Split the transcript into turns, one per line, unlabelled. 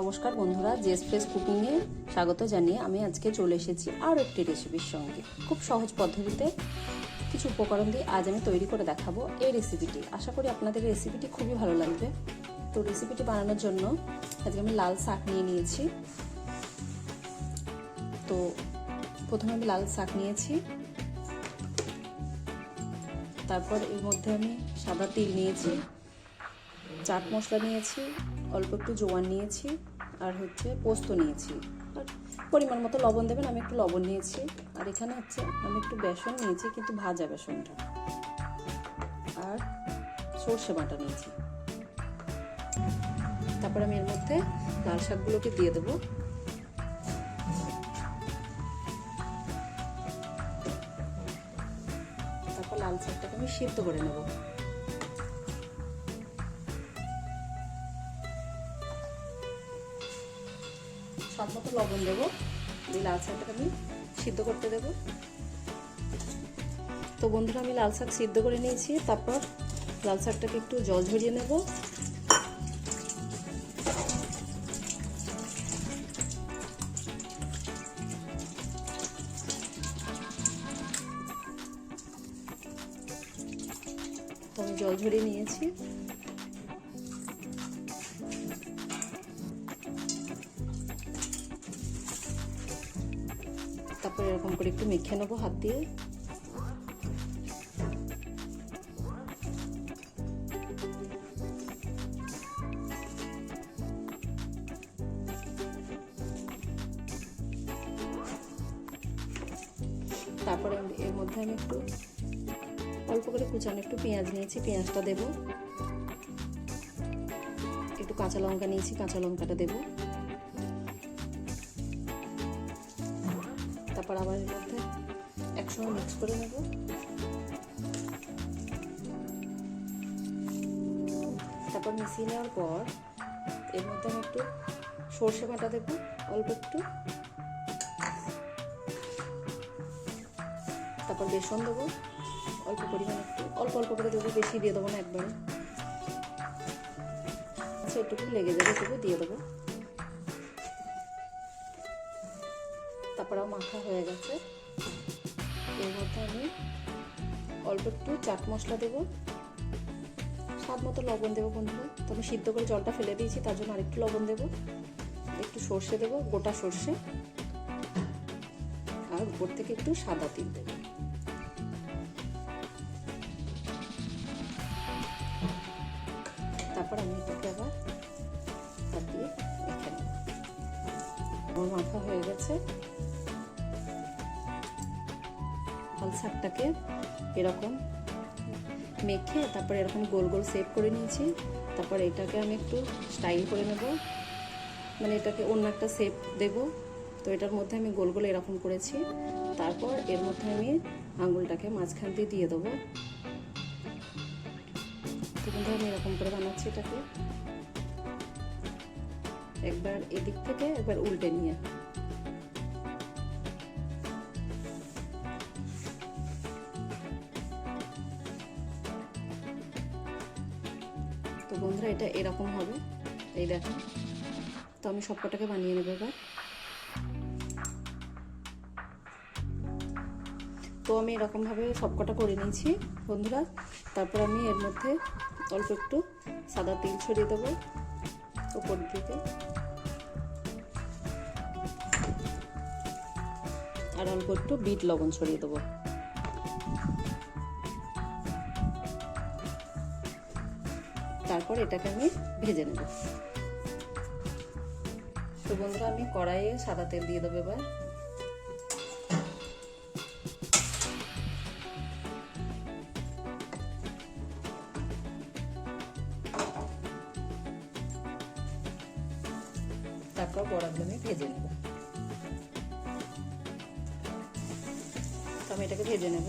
নমস্কার বন্ধুরা, JS fresh কুকিংয়ে স্বাগত জানিয়ে আমি আজকে চলে এসেছি আরও একটি রেসিপির সঙ্গে। খুব সহজ পদ্ধতিতে কিছু উপকরণ দিয়ে আজ আমি তৈরি করে দেখাবো এই রেসিপিটি। আশা করি আপনাদের রেসিপিটি খুবই ভালো লাগবে। তো রেসিপিটি বানানোর জন্য আজকে আমি লাল শাক নিয়ে নিয়েছি। তো প্রথমে আমি লাল শাক নিয়েছি, তারপর এর মধ্যে আমি সাদা তিল নিয়েছি, চাট মশলা নিয়েছি, অল্প একটু জোয়ান নিয়েছি, আর হচ্ছে পোস্ত নিয়েছি, আর পরিমাণ মতো লবণ দেবেন। আমি একটু লবণ নিয়েছি, আর এখানে হচ্ছে আমি একটু বেসন নিয়েছি, কিন্তু ভাজা বেসনটা, আর সর্ষে বাটা নিয়েছি। তারপর আমি এর মধ্যে লাল শাকগুলোকে দিয়ে দেবো। তারপর লাল শাকটাকে আমি সিদ্ধ করে নেব। স্বাদ মতো লবণ দেবো, দিয়ে লাল শাকটাকে আমি সিদ্ধ করতে দেব। তো বন্ধুরা, আমি লাল শাক সিদ্ধ করে নিয়েছি। তারপর লাল শাকটাকে একটু জল ঝরিয়ে নেব। তো আমি জল ঝরিয়ে নিয়েছি। তারপর এরকম করে একটু মেখে নেবো হাত দিয়ে। তারপরে এর মধ্যে আমি একটু অল্প করে কুচানো একটু পেঁয়াজ নিয়েছি, পেঁয়াজটা দেব। একটু কাঁচা লঙ্কা নিয়েছি, কাঁচা লঙ্কাটা দেব। তারপর আবার এর মধ্যে একসঙ্গে মিক্স করে নেব। তারপর মিশিয়ে নেওয়ার পর এর মধ্যে আমি একটু সর্ষে বাটা দেব, অল্প একটু। তারপর বেসন দেবো অল্প পরিমাণে, একটু অল্প অল্প করে দেবো, বেশি দিয়ে দেবো না একবারে। আচ্ছা, একটু লেগে যাবে, একটু দিয়ে দেবো। তারপর মাখা হয়ে গেছে। এর মধ্যে আমি অল্প একটু চাট মশলা দেবো, স্বাদ মতো লবণ দেবো বন্ধুরা। তো আমি সিদ্ধ করে জলটা ফেলে দিয়েছি, তার জন্য আরেকটু লবণ দেবো। একটু সর্ষে দেবো, গোটা সর্ষে, আর উপর থেকে একটু সাদা তিল দেবো। তারপর আমি এটাকে আবার হাত দিয়ে মেখে নেব। আমার মাখা হয়ে গেছে। লাল শাকটাকে এরকম মেখে তারপর এরকম গোল গোল শেপ করে নিয়েছি। তারপর এটাকে আমি একটু স্টাইল করে নেব, মানে এটাকে অন্য একটা শেপ দেব। তো এটার মধ্যে আমি গোল গোল এরকম করেছি। তারপর এর মধ্যে আমি আঙুলটাকে মাঝখান দিয়ে দিয়ে দেবো। তো বন্ধুরা, আমি এরকম করে বানাচ্ছি এটাকে, একবার এদিক থেকে একবার উল্টে নিয়ে। তো বন্ধুরা, এটা এরকম হবে, এই দেখুন। তো আমি সবকটাকে বানিয়ে নেব এবার। তো আমি এরকমভাবে সবকটা করে নিয়েছি বন্ধুরা। তারপর আমি এর মধ্যে অল্প একটু সাদা তিল ছড়িয়ে দেবো উপর দিকে, আর অল্প একটু বিট লবণ ছড়িয়ে দেবো। তারপর এটাকে আমি ভেজে নেব। তো বন্ধুরা, আমি কড়াইয়ে সাদা তেল দিয়ে দেবো এবার। তারপর বড়াগুলো আমি ভেজে নেব। তো আমি এটাকে ভেজে নেব।